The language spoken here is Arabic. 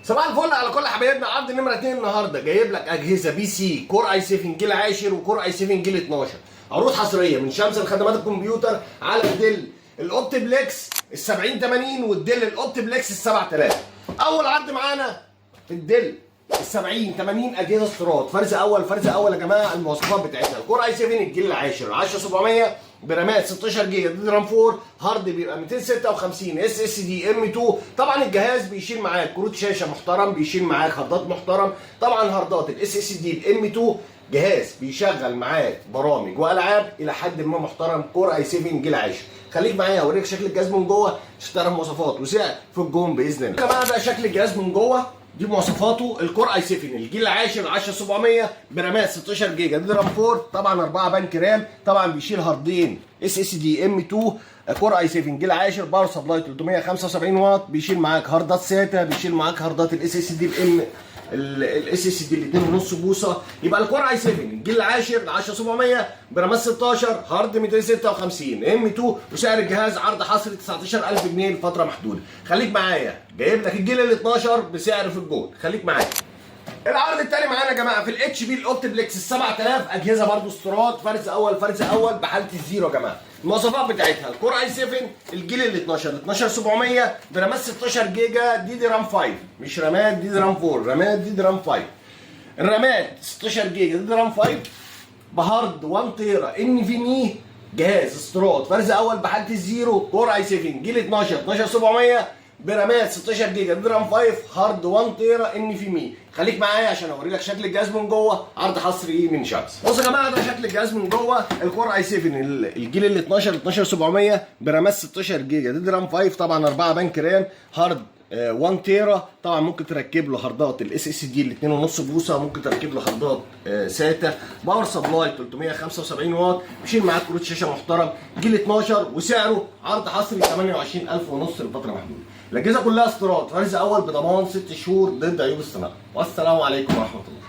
صباح الفل على كل حبايبنا. عرض نمره 2 النهارده جايب لك اجهزه بي سي كور اي 7 جيل 10 وكور اي 7 جيل 12. عروض حصريه من شمس لخدمات الكمبيوتر على الديل الاوبتبلكس ال 7080 والديل الاوبتبلكس ال 7000. اول عرض معانا في الديل ال 7080 اجهزه استيراد فرز اول يا جماعه. المواصفات بتاعتها الكور اي 7 الجيل العاشر 10700 برامات 16 جيجا دي رام 4 هارد بيبقى 256 اس اس دي ام 2. طبعا الجهاز بيشيل معاك كروت شاشه محترم، بيشيل معاك هاردات محترم. طبعا هاردات الاس اس دي الام 2 جهاز بيشغل معاك برامج والعاب الى حد ما محترم. كور اي 7 جيل 10. خليك معايا اوريك شكل الجهاز من جوه عشان تعرف مواصفات وسعر في الجون باذن الله. كمان بقى شكل الجهاز من جوه دي مواصفاته. الكور اي 7 الجيل العاشر 10700 برامات 16 جيجا دي رام 4 طبعا 4 بنك رام. طبعا بيشيل هاردين اس اس دي ام 2. كور اي 7 جيل عاشر باور سبلاي 375 واط. بيشيل معاك هاردات ساتا، بيشيل معاك هاردات الاس اس دي الام الاس اس دي 2.5 بوصه. يبقى الكور اي 7 الجيل العاشر 10700 برامات 16 هارد 256 ام 2 وسعر الجهاز عرض حصري 19000 جنيه لفتره محدوده. خليك معايا جايب لك الجيل ال 12 بسعر في الجول. خليك معايا. العرض الثاني معانا يا جماعه في الاتش بي الاوبتبلكس ال 7000 اجهزه برضو استيراد فرز اول بحاله الزيرو يا جماعه. المواصفات بتاعتها الكور اي 7 الجيل ال 12700 برامات 16 جيجا دي رام 5 مش رامات دي رام 4 رامات دي رام 5. الرامات 16 جيجا دي رام 5 بهارد 1 تيرا ان في مي. جهاز استيراد فرز اول بحاله الزيرو. كور اي 7 جيل 12700 برامات 16 جيجا دي رام 5 هارد 1 تيرا ان في مي. خليك معايا عشان اوري لك شكل الجهاز من جوه. عرض حصري من شمس. بصوا يا جماعه ده شكل الجهاز من جوه. الكور اي 7 الجيل ال 12700 برامات 16 جيجا دي رام 5 طبعا 4 بنك رام هارد 1 تيرا. طبعا ممكن تركب له هاردات الاس اس دي ال 2.5 بوصه، ممكن تركب له هاردات ساتا. باور سبلاي 375 واط. بيشيل معاك كروت شاشه محترم. جيل 12 وسعره عرض حصري 28000 ونص لفتره محدوده. الاجهزه كلها استيراد فرز اول بضمان 6 شهور ضد عيوب الصناعه. والسلام عليكم ورحمه الله.